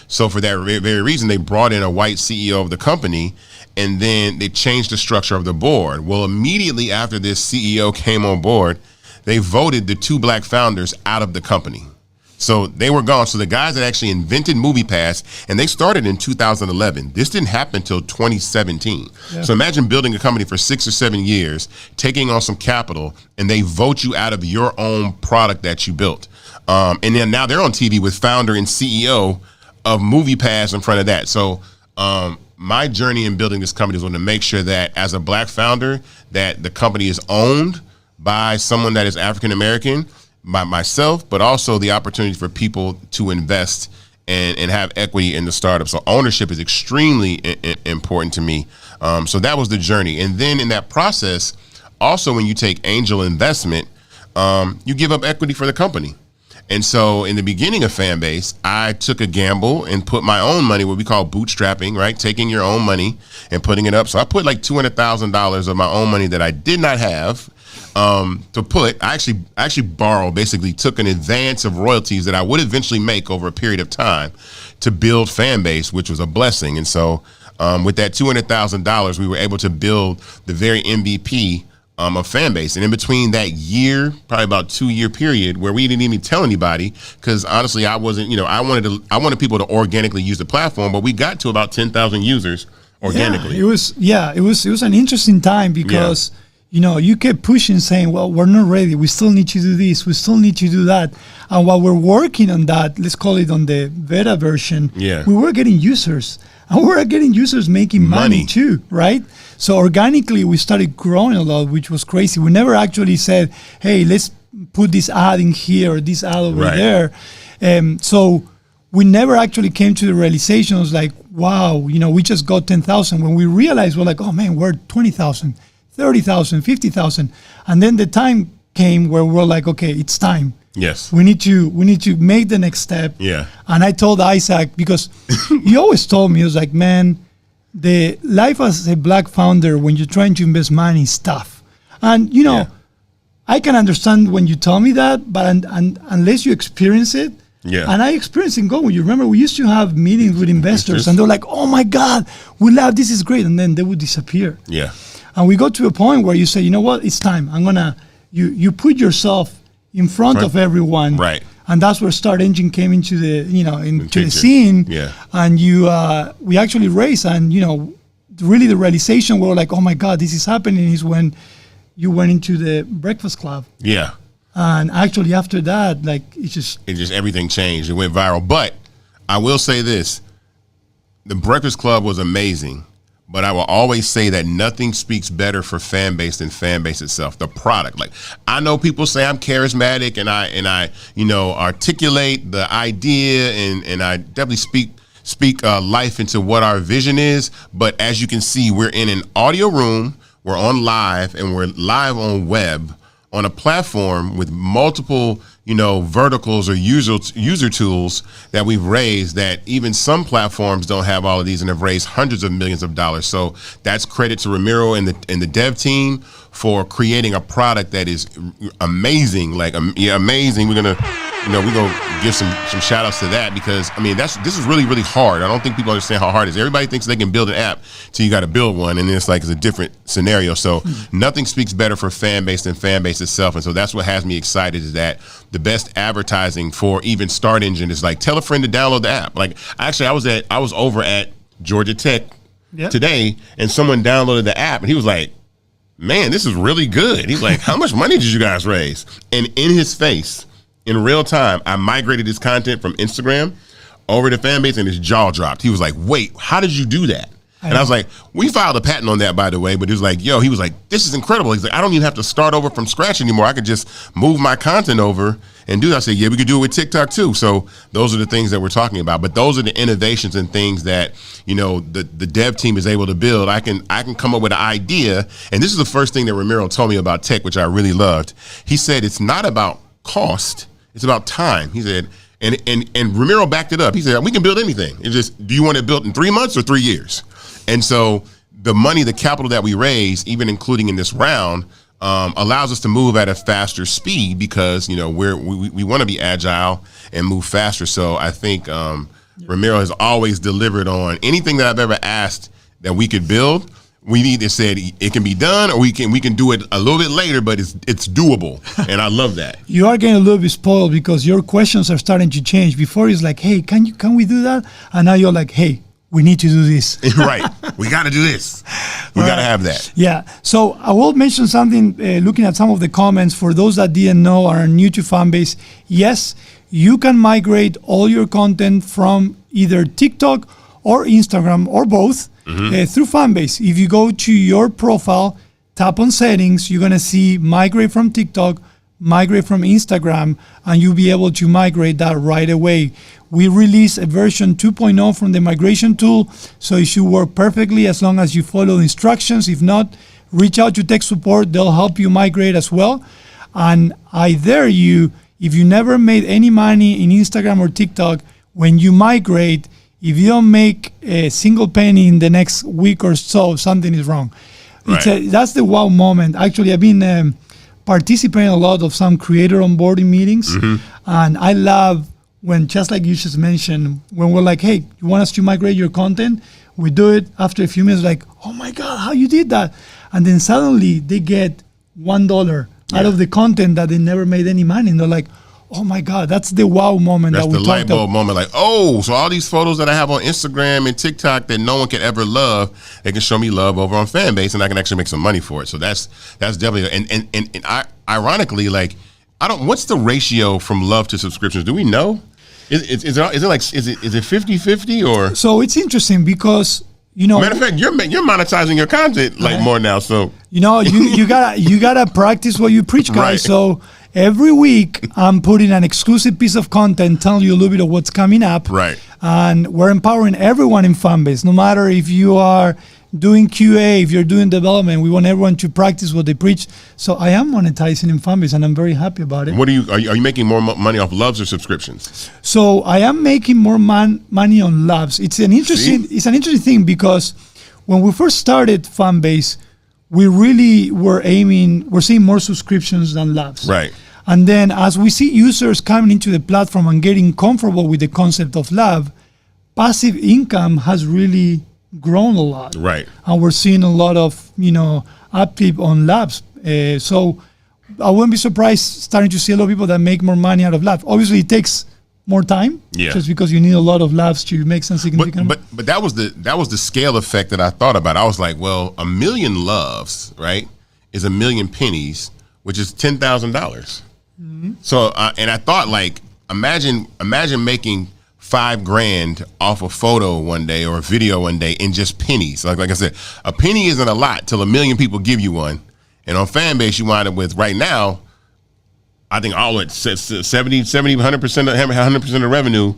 So for that very reason, they brought in a white CEO of the company, and then they changed the structure of the board. Well, immediately after this CEO came on board, they voted the two black founders out of the company. So they were gone. So the guys that actually invented MoviePass, and they started in 2011. This didn't happen until 2017. Yeah. So imagine building a company for 6 or 7 years, taking on some capital, and they vote you out of your own product that you built. And then now they're on TV with founder and CEO of MoviePass in front of that. So my journey in building this company is to make sure that as a black founder, that the company is owned by someone that is African American, by myself, but also the opportunity for people to invest and have equity in the startup. So ownership is extremely important to me. So that was the journey. And then in that process, also when you take angel investment, you give up equity for the company. And so in the beginning of Fanbase, I took a gamble and put my own money, what we call bootstrapping, right? Taking your own money and putting it up. So I put like $200,000 of my own money that I did not have to put. I actually borrowed, basically took an advance of royalties that I would eventually make over a period of time to build Fanbase, which was a blessing. And so with that $200,000, we were able to build the very MVP of Fanbase. And in between that year, probably about 2-year period where we didn't even tell anybody, because honestly, I wasn't, I wanted people to organically use the platform, but we got to about 10,000 users organically. Yeah, it was an interesting time because, you kept pushing, saying, well, we're not ready. We still need to do this. We still need to do that. And while we're working on that, let's call it on the beta version, we were getting users. And we were getting users making money too, right? So organically, we started growing a lot, which was crazy. We never actually said, hey, let's put this ad in here or this ad over there. So we never actually came to the realization. It was like, wow, we just got 10,000. When we realized, we're like, oh man, we're 20,000, 30,000, 50,000. And then the time came where we're like, okay, it's time. Yes. We need to make the next step. Yeah. And I told Isaac, because he always told me, he was like, man, the life as a black founder when you're trying to invest money is tough. And I can understand when you tell me that, but unless you experience it, and I experienced in Go. You remember we used to have meetings with investors and they're like, oh my God, we love this is great. And then they would disappear. Yeah. And we got to a point where you say, you know what, it's time. You put yourself in front of everyone. Right. And that's where StartEngine came into the, into the scene. Yeah. And we actually raised, and, really the realization we were like, oh my God, this is happening, is when you went into the Breakfast Club. Yeah. And actually after that, like, it just everything changed. It went viral. But I will say this, the Breakfast Club was amazing. But I will always say that nothing speaks better for Fanbase than Fanbase itself, the product. Like, I know people say I'm charismatic and I articulate the idea and I definitely speak life into what our vision is. But as you can see, we're in an audio room, we're on live, and we're live on web on a platform with multiple verticals or user tools that we've raised, that even some platforms don't have all of these and have raised hundreds of millions of dollars. So that's credit to Ramiro and the dev team for creating a product that is amazing, amazing. We're gonna we're gonna give some shout outs to that, because I mean this is really, really hard. I don't think people understand how hard it is. Everybody thinks they can build an app till you got to build one, and then it's a different scenario. So nothing speaks better for Fanbase than Fanbase itself, and so that's what has me excited, is that the best advertising for even StartEngine is tell a friend to download the app. Actually, I was over at Georgia Tech today, and someone downloaded the app, and he was like, "Man, this is really good." He's like, "How much money did you guys raise?" And in his face, in real time, I migrated his content from Instagram over to Fanbase, and his jaw dropped. He was like, "Wait, how did you do that?" And I was like, "We filed a patent on that, by the way." But he was like, "Yo," he was like, "This is incredible." He's like, "I don't even have to start over from scratch anymore. I could just move my content over and do that." I said, "Yeah, we could do it with TikTok too." So those are the things that we're talking about. But those are the innovations and things that, the dev team is able to build. I can come up with an idea. And this is the first thing that Ramiro told me about tech, which I really loved. He said, it's not about cost, it's about time. He said, and Ramiro backed it up. He said, we can build anything. It's just, do you want it built in 3 months or 3 years? And so the capital that we raise, even including in this round, allows us to move at a faster speed, because we want to be agile and move faster. So I think Ramiro has always delivered on anything that I've ever asked that we could build. We've either said it can be done, or we can do it a little bit later, but it's doable, and I love that. You are getting a little bit spoiled, because your questions are starting to change. Before it's like, "Hey, can we do that?" And now you're like, "Hey, we need to do this." Right. We got to do this. We got to have that. Yeah. So I will mention something, looking at some of the comments, for those that didn't know, are new to Fanbase. Yes, you can migrate all your content from either TikTok or Instagram, or both, through Fanbase. If you go to your profile, tap on settings, you're going to see migrate from TikTok, migrate from Instagram, and you'll be able to migrate that right away. We released a version 2.0 from the migration tool, so it should work perfectly as long as you follow the instructions. If not, reach out to tech support. They'll help you migrate as well. And I dare you, if you never made any money in Instagram or TikTok, when you migrate, if you don't make a single penny in the next week or so, something is wrong. Right. That's the wow moment. Actually, I've been participating a lot of some creator onboarding meetings, and I love when, just like you just mentioned, when we're like, "Hey, you want us to migrate your content?" We do it. After a few minutes, like, "Oh my God, how you did that?" And then suddenly they get $1 out of the content that they never made any money, and they're like, "Oh my God," that's the wow moment. That's that we the light bulb about. moment. Like, oh, so all these photos that I have on Instagram and TikTok that no one could ever love, they can show me love over on Fanbase, and I can actually make some money for it. So that's definitely, and I ironically, what's the ratio from love to subscriptions? Do we know? Is it 50-50 or? So it's interesting because, Matter of fact, you're monetizing your content more now. So you gotta practice what you preach, guys. Right. So every week I'm putting an exclusive piece of content, telling you a little bit of what's coming up. Right. And we're empowering everyone in Fanbase, no matter if you are doing QA, if you're doing development. We want everyone to practice what they preach. So I am monetizing in Fanbase, and I'm very happy about it. What are you making more money off loves or subscriptions? So I am making more money on loves. It's an interesting thing, because when we first started Fanbase, we really we're seeing more subscriptions than loves. Right. And then as we see users coming into the platform and getting comfortable with the concept of love, passive income has really grown a lot. Right. And we're seeing a lot of, upkeep on labs. So I wouldn't be surprised starting to see a lot of people that make more money out of labs. Obviously, it takes more time, just because you need a lot of labs to make some significant. But that was the scale effect that I thought about. I was like, well, 1 million loves, right, is 1 million pennies, which is $10,000. So and I thought, imagine making $5,000 off a photo one day or a video one day in just pennies. Like I said, a penny isn't a lot till 1 million people give you one. And on Fanbase, you wind up with right now, I think all it says 70, 100% of revenue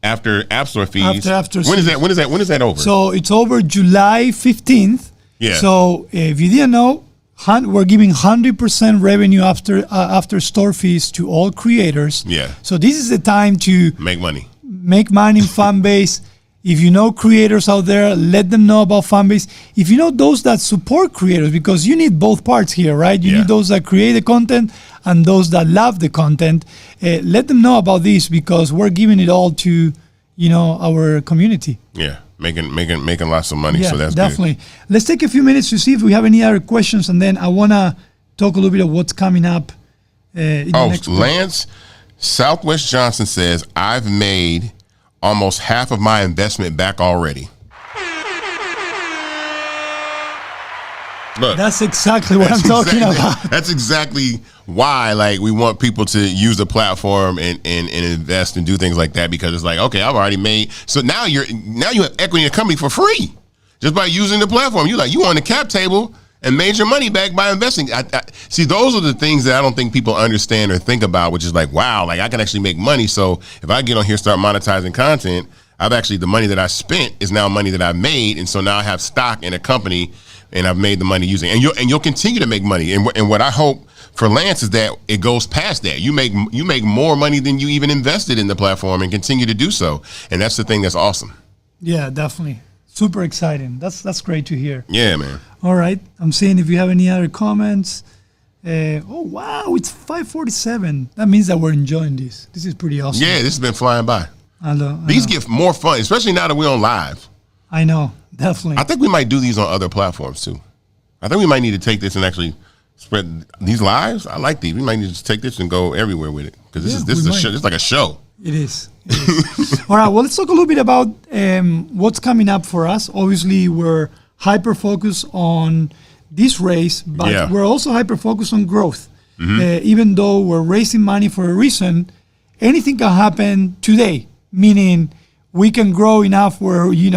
after App Store fees. When is that over? So it's over July 15th. Yeah. So if you didn't know, we're giving 100% revenue after store fees to all creators. Yeah. So this is the time to make money in Fanbase. If you know creators out there, let them know about Fanbase. If you know those that support creators, because you need both parts here, right? You need those that create the content and those that love the content. Let them know about this, because we're giving it all to, our community. Yeah, making lots of money. Yeah, so that's definitely. good. Let's take a few minutes to see if we have any other questions, and then I want to talk a little bit of what's coming up. In the next Lance Southwest Johnson says, I've made almost half of my investment back already. Look, that's exactly what I'm talking about. That's exactly why, we want people to use the platform and invest and do things like that, because it's like, okay, I've already made. So now you have equity in the company for free just by using the platform. You on the cap table and made your money back by investing. I see, those are the things that I don't think people understand or think about, which is wow, I can actually make money. So if I get on here, start monetizing content, the money that I spent is now money that I made. And so now I have stock in a company and I've made the money using it. And you'll continue to make money. And what I hope for Lance is that it goes past that. You make more money than you even invested in the platform and continue to do so. And that's the thing that's awesome. Yeah, definitely. Super exciting. That's great to hear. Yeah, man. All right. I'm seeing if you have any other comments. Oh, wow. It's 5:47. That means that we're enjoying this. This is pretty awesome. Yeah, this has been flying by. I know. These get more fun, especially now that we're on live. I know. Definitely. I think we might do these on other platforms too. I think we might need to take this and actually spread these lives. I like these. We might need to take this and go everywhere with it, because this is a show. It's like a show. It is. All right. Well, let's talk a little bit about what's coming up for us. Obviously, we're hyper focused on this race, but we're also hyper focused on growth. Even though we're raising money for a reason, anything can happen today. Meaning, we can grow enough where we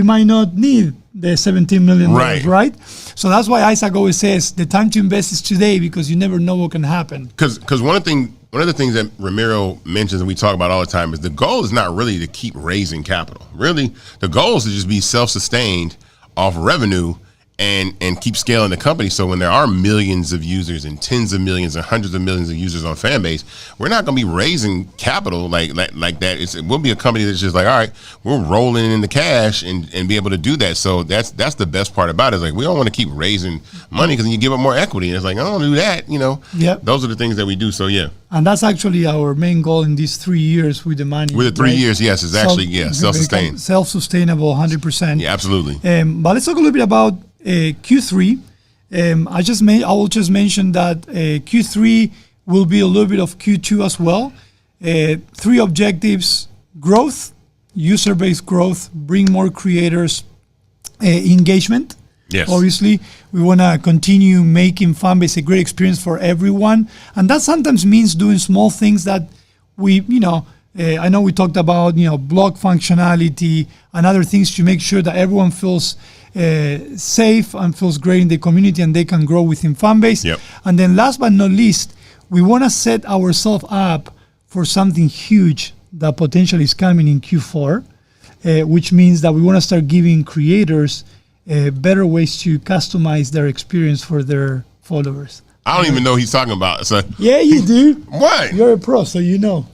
might not need the $17 million, right? So that's why Isaac always says the time to invest is today, because you never know what can happen. Because one of the things that Ramiro mentions and we talk about all the time is the goal is not really to keep raising capital. Really, the goal is to just be self-sustained off revenue and keep scaling the company. So when there are millions of users and tens of millions and hundreds of millions of users on Fanbase, we're not going to be raising capital like that. We'll be a company that's just all right, we're rolling in the cash and be able to do that. So that's the best part about it. Is we don't want to keep raising money, because then you give up more equity. And it's I don't do that. Yep. Those are the things that we do. So yeah. And that's actually our main goal in these 3 years with the money. With the 3 years, yes, it's actually self-sustained. Self-sustainable, 100%. Yeah, absolutely. But let's talk a little bit about Q3. I will just mention that Q3 will be a little bit of Q2 as well. 3 objectives: growth, user-based growth, bring more creators, engagement. Yes. Obviously, we want to continue making Fanbase a great experience for everyone. And that sometimes means doing small things that I know we talked about, blog functionality and other things to make sure that everyone feels safe and feels great in the community and they can grow within Fanbase. Yep. And then last but not least, we want to set ourselves up for something huge that potentially is coming in Q4, which means that we want to start giving creators better ways to customize their experience for their followers. I don't even know what he's talking about. So yeah, you do. What? You're a pro, so you know.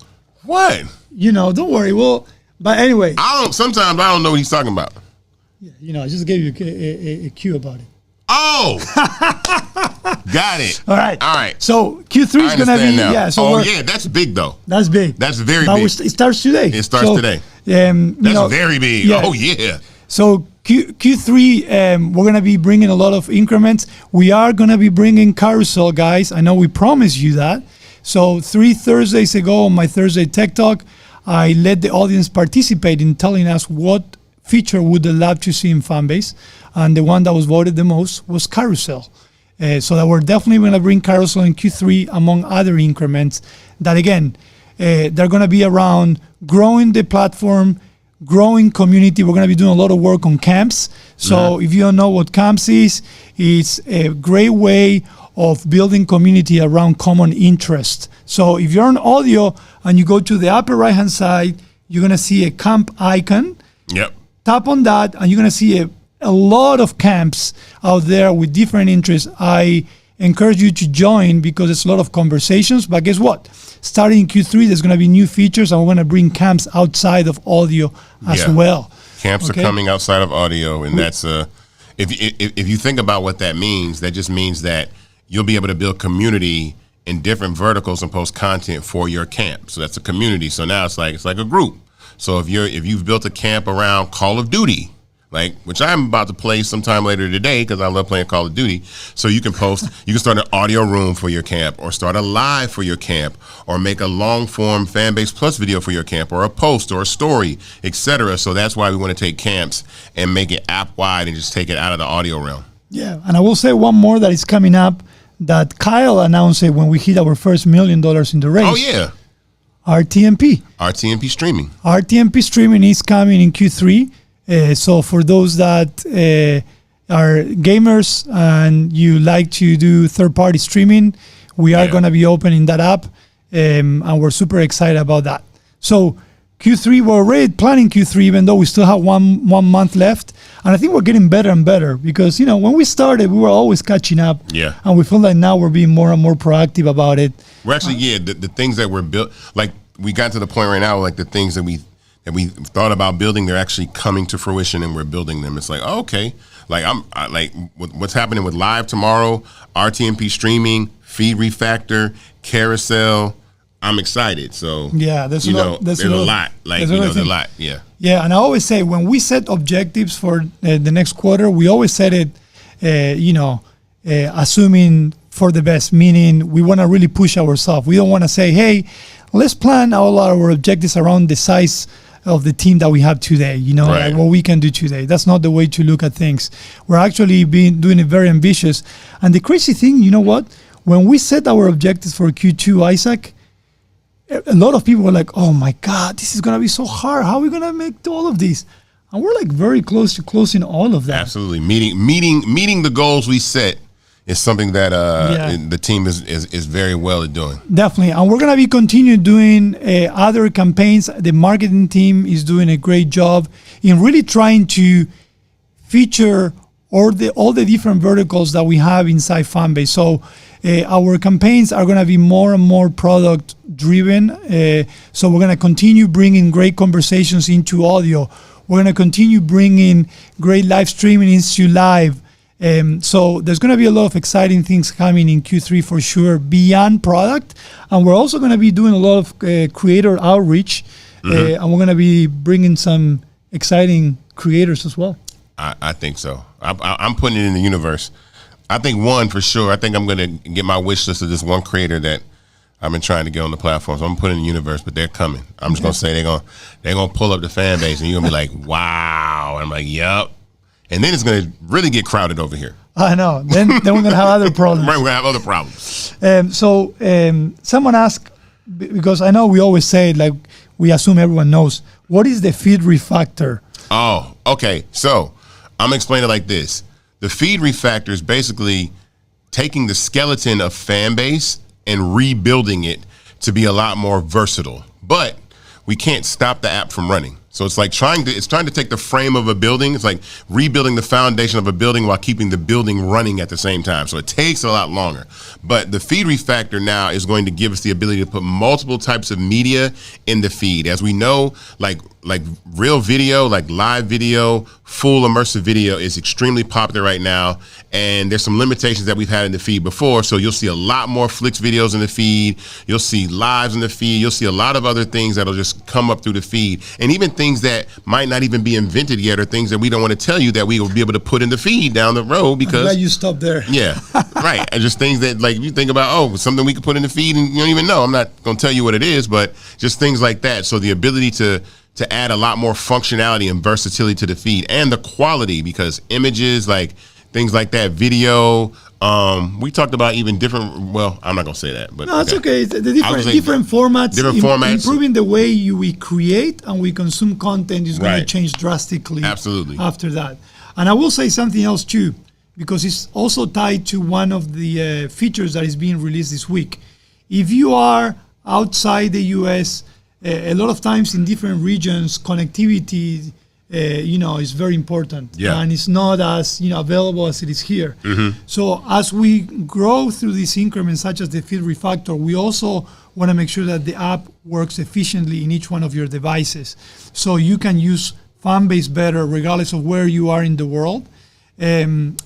What? Don't worry. Well, but anyway. Sometimes I don't know what he's talking about. Yeah, I just gave you a cue about it. Oh, got it. All right. So Q3 is going to be now. So that's big though. That's big. That's very big. It starts today. It starts today. That's very big. Yeah. Oh yeah. So Q3, we're going to be bringing a lot of increments. We are going to be bringing carousel, guys. I know we promised you that. So 3 Thursdays ago on my Thursday Tech Talk, I let the audience participate in telling us what feature would they love to see in Fanbase. And the one that was voted the most was carousel. So that we're definitely going to bring carousel in Q3 among other increments that, again, they're going to be around growing the platform, growing community. We're going to be doing a lot of work on camps. So if you don't know what camps is, it's a great way of building community around common interest. So if you're on audio and you go to the upper right-hand side, you're going to see a camp icon. Yep. Tap on that and you're going to see a lot of camps out there with different interests. I encourage you to join because there's a lot of conversations. But guess what? Starting in Q3, there's going to be new features, and we're going to bring camps outside of audio as well. Camps are coming outside of audio, and that's if you think about what that means, that just means that you'll be able to build community in different verticals and post content for your camp. So that's a community. So now it's like a group. So if you've built a camp around Call of Duty, like, which I'm about to play sometime later today because I love playing Call of Duty. So you can start an audio room for your camp, or start a live for your camp, or make a long form Fanbase Plus video for your camp, or a post or a story, etc. So that's why we want to take camps and make it app wide and just take it out of the audio realm. Yeah, and I will say one more that is coming up that Kyle announced it when we hit our first $1 million in the race. Oh yeah, RTMP. RTMP streaming. RTMP streaming is coming in Q3. So for those that are gamers and you like to do third-party streaming, we are going to be opening that up, and we're super excited about that. So Q3, we're already planning Q3, even though we still have one month left. And I think we're getting better and better because, when we started, we were always catching up. Yeah. And we feel like now we're being more and more proactive about it. We're actually, the things that were built, like we got to the point right now, like the things that we thought about building, they're actually coming to fruition, and we're building them. It's like, okay, like what's happening with live tomorrow, RTMP streaming, feed refactor, carousel. I'm excited. So yeah, there's a lot. There's a lot. Like there's a lot. Yeah. Yeah, and I always say when we set objectives for the next quarter, we always set it, assuming for the best. Meaning we want to really push ourselves. We don't want to say, hey, let's plan all our objectives around the size of the team that we have today, right. Like what we can do today. That's not the way to look at things. We're actually doing it very ambitious. And the crazy thing, you know what? When we set our objectives for Q2, Isaac, a lot of people were like, oh my God, this is going to be so hard. How are we going to make all of this? And we're like very close to closing all of that. Absolutely. Meeting the goals we set is something that the team is very well at doing. Definitely. And we're going to be continuing doing other campaigns. The marketing team is doing a great job in really trying to feature all the different verticals that we have inside Fanbase. So our campaigns are going to be more and more product driven. So we're going to continue bringing great conversations into audio. We're going to continue bringing great live streaming into live. So there's going to be a lot of exciting things coming in Q3 for sure beyond product. And we're also going to be doing a lot of creator outreach. And we're going to be bringing some exciting creators as well. I think so. I'm putting it in the universe. I think one for sure. I think I'm going to get my wish list of this one creator that I've been trying to get on the platform. So I'm putting in the universe, but they're coming. I'm just going to say they're going to pull up the fan base, and you're going to be like, wow. And I'm like, yup. And then it's going to really get crowded over here. I know. Then we're going to have other problems. Right, we're going to have other problems. Someone asked, because I know we always say, like, we assume everyone knows, what is the feed refactor? Oh, okay. So I'm going to explain it like this. The feed refactor is basically taking the skeleton of Fanbase and rebuilding it to be a lot more versatile. But we can't stop the app from running. So it's like trying to take the frame of a building. It's like rebuilding the foundation of a building while keeping the building running at the same time. So it takes a lot longer. But the feed refactor now is going to give us the ability to put multiple types of media in the feed. As we know, like real video, like live video, full immersive video is extremely popular right now. And there's some limitations that we've had in the feed before. So you'll see a lot more Flicks videos in the feed. You'll see lives in the feed. You'll see a lot of other things that'll just come up through the feed. And even things that might not even be invented yet, or things that we don't want to tell you that we will be able to put in the feed down the road because... I'm glad you stopped there. Yeah, right. And just things that, like, you think about, something we could put in the feed and you don't even know. I'm not going to tell you what it is, but just things like that. So the ability to add a lot more functionality and versatility to the feed, and the quality, because images, like things like that, video, we talked about even different, well, I'm not going to say that. But no, it's okay. The different formats. Improving the way we create and we consume content is going to change drastically. Absolutely. After that. And I will say something else too, because it's also tied to one of the features that is being released this week. If you are outside the US, a lot of times in different regions, connectivity is very important. Yeah. And it's not as, available as it is here. Mm-hmm. So as we grow through these increments, such as the feed refactor, we also want to make sure that the app works efficiently in each one of your devices. So you can use Fanbase better regardless of where you are in the world. Feed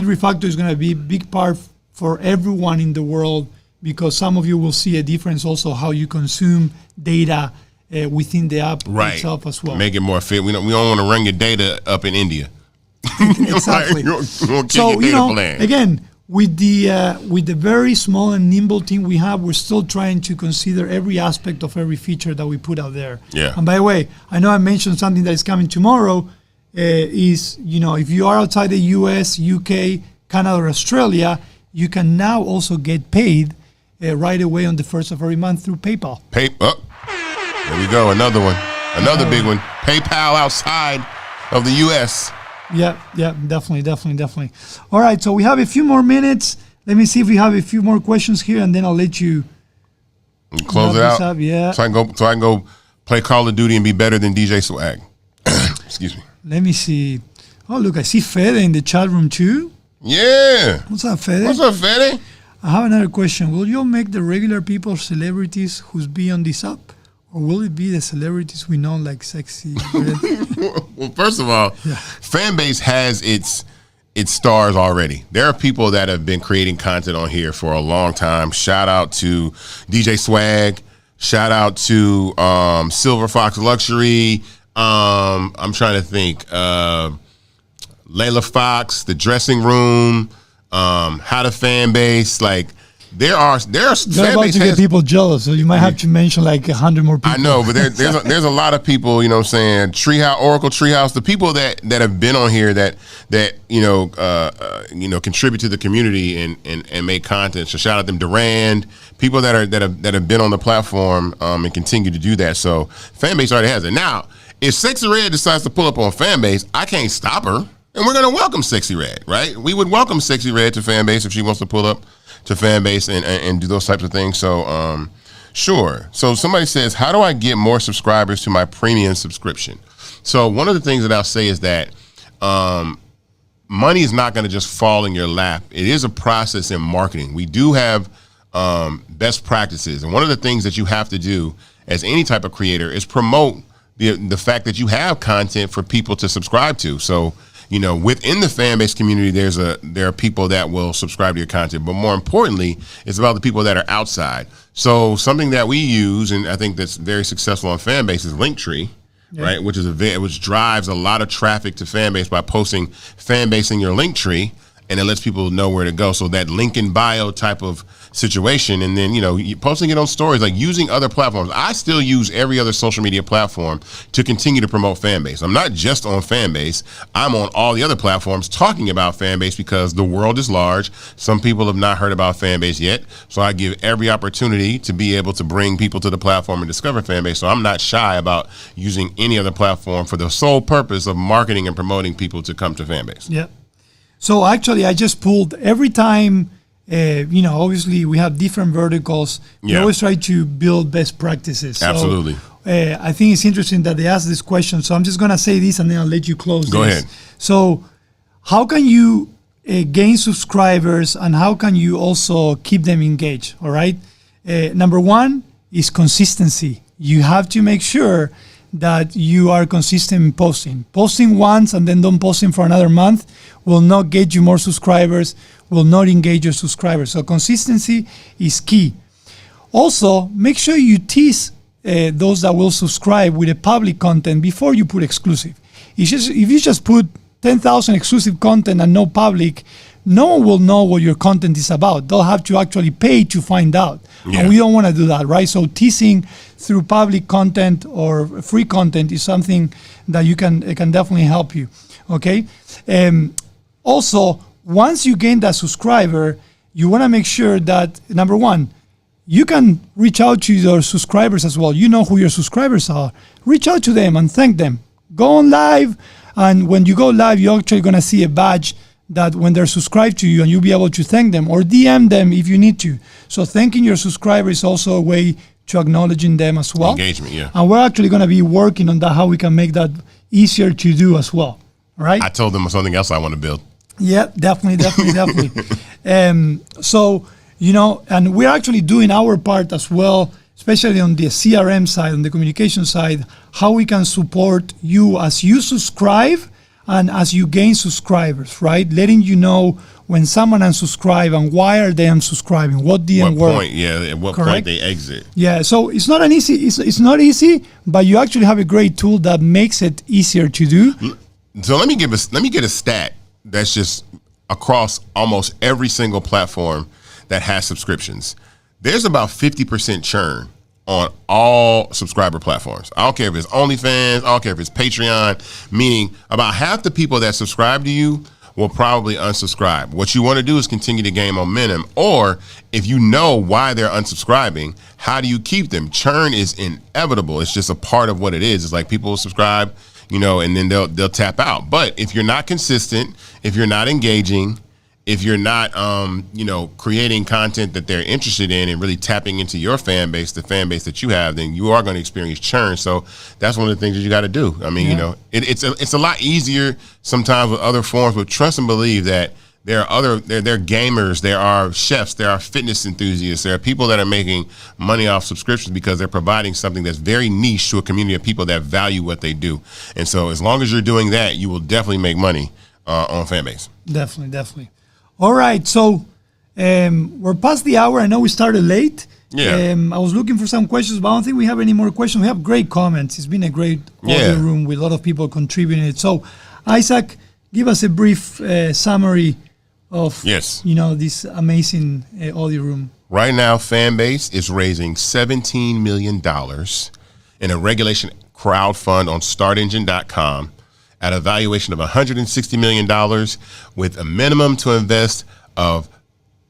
refactor is going to be a big part for everyone in the world, because some of you will see a difference also how you consume data within the app itself as well. Make it more fit. We don't want to run your data up in India. Exactly. Again, with the very small and nimble team we have, we're still trying to consider every aspect of every feature that we put out there. Yeah. And by the way, I know I mentioned something that is coming tomorrow. If you are outside the US, UK, Canada, or Australia, you can now also get paid right away on the first of every month through PayPal. There we go. Another one. Another big one. PayPal outside of the US. Yeah, definitely. All right, so we have a few more minutes. Let me see if we have a few more questions here, and then I'll let you close it out. Yeah. So I can go play Call of Duty and be better than DJ Swag. Excuse me. Let me see. Oh, look, I see Fede in the chat room too. Yeah. What's up, Fede? Fede? I have another question. Will you make the regular people celebrities who's be on this app? Or will it be the celebrities we know like Sexy Red? Well, first of all, Fanbase has its stars already. There are people that have been creating content on here for a long time. Shout out to DJ Swag. Shout out to Silver Fox Luxury. I'm trying to think. Layla Fox, The Dressing Room, How to Fanbase. Like, There are You're about to get people jealous, so you might have to mention like 100 more people. I know, but there's a lot of people, you know what I'm saying, Oracle Treehouse, the people that have been on here that contribute to the community and make content. So shout out them, Durand, people that have been on the platform and continue to do that. So Fanbase already has it. Now, if Sexy Red decides to pull up on Fanbase, I can't stop her. And we're going to welcome Sexy Red, right? We would welcome Sexy Red to Fanbase if she wants to pull up to Fanbase and do those types of things. So, sure. So somebody says, how do I get more subscribers to my premium subscription? So one of the things that I'll say is that money is not going to just fall in your lap. It is a process in marketing. We do have best practices. And one of the things that you have to do as any type of creator is promote the fact that you have content for people to subscribe to. So, within the Fanbase community, there are people that will subscribe to your content, but more importantly, it's about the people that are outside. So something that we use, and I think that's very successful on Fanbase, is Linktree, right? Which drives a lot of traffic to Fanbase by posting Fanbase in your Linktree, and it lets people know where to go. So that link in bio type of situation, and then posting it on stories, like using other platforms. I still use every other social media platform to continue to promote Fanbase. I'm not just on Fanbase. I'm on all the other platforms talking about Fanbase because the world is large. Some people have not heard about Fanbase yet, so I give every opportunity to be able to bring people to the platform and discover Fanbase. So I'm not shy about using any other platform for the sole purpose of marketing and promoting people to come to Fanbase. Yeah. So actually, I just pulled every time. Obviously we have different verticals. We always try to build best practices. Absolutely. So, I think it's interesting that they asked this question. So I'm just going to say this and then I'll let you close Go ahead. So how can you gain subscribers and how can you also keep them engaged? All right. Number one is consistency. You have to make sure that you are consistent in posting. Posting once and then don't posting for another month will not get you more subscribers, will not engage your subscribers. So consistency is key. Also, make sure you tease those that will subscribe with a public content before you put exclusive. If you just put 10,000 exclusive content and no public, no one will know what your content is about. They'll have to actually pay to find out. Yeah. And we don't want to do that, right? So teasing through public content or free content is something that it can definitely help you, okay? Also, once you gain that subscriber, you want to make sure that, number one, you can reach out to your subscribers as well. You know who your subscribers are. Reach out to them and thank them. Go on live, and when you go live, you're actually going to see a badge that when they're subscribed to you, and you'll be able to thank them or DM them if you need to. So thanking your subscribers is also a way to acknowledging them as well. Engagement, yeah. And we're actually going to be working on that, how we can make that easier to do as well. Right? I told them something else I want to build. Yeah, definitely. So, and we're actually doing our part as well, especially on the CRM side, on the communication side, how we can support you as you subscribe and as you gain subscribers, right? Letting you know when someone unsubscribe and why are they unsubscribing, what didn't work. At what Correct? point they exit. Yeah, so it's not an easy, it's not easy, but you actually have a great tool that makes it easier to do. So let me get a stat that's just across almost every single platform that has subscriptions. There's about 50% churn on all subscriber platforms. I don't care if it's OnlyFans, I don't care if it's Patreon, meaning about half the people that subscribe to you will probably unsubscribe. What you want to do is continue to gain momentum, or if you know why they're unsubscribing, how do you keep them? Churn is inevitable. It's just a part of what it is. It's like people will subscribe, and then they'll tap out. But if you're not consistent, if you're not engaging, if you're not, creating content that they're interested in and really tapping into your fan base, the fan base that you have, then you are going to experience churn. So that's one of the things that you got to do. I mean, it's a lot easier sometimes with other forms, but trust and believe that there are gamers, there are chefs, there are fitness enthusiasts, there are people that are making money off subscriptions because they're providing something that's very niche to a community of people that value what they do. And so as long as you're doing that, you will definitely make money on Fanbase. Definitely. All right, so we're past the hour. I know we started late. Yeah. I was looking for some questions, but I don't think we have any more questions. We have great comments. It's been a great audio room with a lot of people contributing it. So, Isaac, give us a brief summary of this amazing audio room. Right now, Fanbase is raising $17 million in a regulation crowdfund on StartEngine.com. at a valuation of $160 million with a minimum to invest of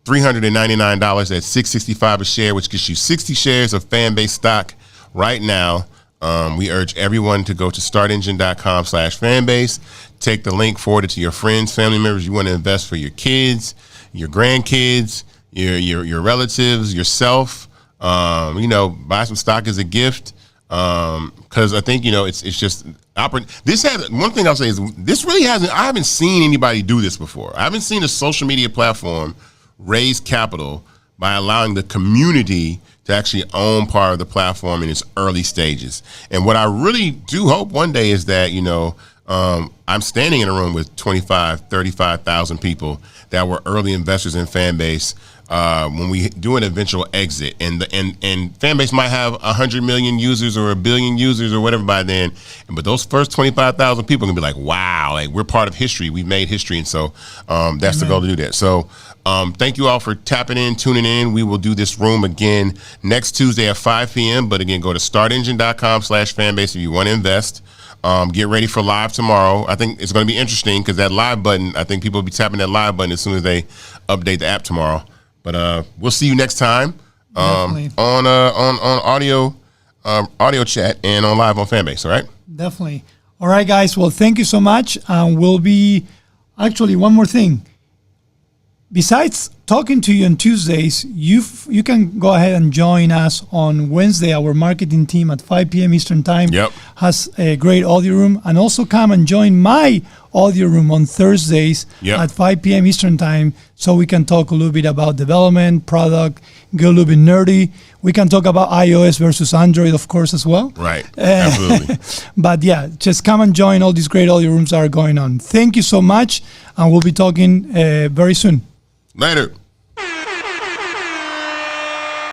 $399 at $665 a share, which gets you 60 shares of Fanbase stock right now. We urge everyone to go to startengine.com/fanbase. Take the link, forward it to your friends, family members. You want to invest for your kids, your grandkids, your relatives, yourself. Buy some stock as a gift. Because I think it's just this has one thing I'll say is this really hasn't. I haven't seen anybody do this before. I haven't seen a social media platform raise capital by allowing the community to actually own part of the platform in its early stages. And what I really do hope one day is that I'm standing in a room with 35,000 people that were early investors in Fanbase. When we do an eventual exit, and Fanbase might have 100 million users or 1 billion users or whatever by then, but those first 25,000 people are gonna be like, wow, like we're part of history. We've made history, and so that's the goal to do that. So thank you all for tapping in, tuning in. We will do this room again next Tuesday at 5 p.m. But again, go to startengine.com/fanbase if you want to invest. Get ready for live tomorrow. I think it's going to be interesting because that live button, I think people will be tapping that live button as soon as they update the app tomorrow. But we'll see you next time on audio chat and on live on Fanbase. All right. Definitely. All right, guys. Well, thank you so much. We'll be actually one more thing. Besides talking to you on Tuesdays, you can go ahead and join us on Wednesday. Our marketing team at 5 p.m. Eastern Time has a great audio room. And also come and join my audio room on Thursdays at 5 p.m. Eastern Time so we can talk a little bit about development, product, get a little bit nerdy. We can talk about iOS versus Android, of course, as well. Right, absolutely. But yeah, just come and join. All these great audio rooms are going on. Thank you so much, and we'll be talking very soon. Later.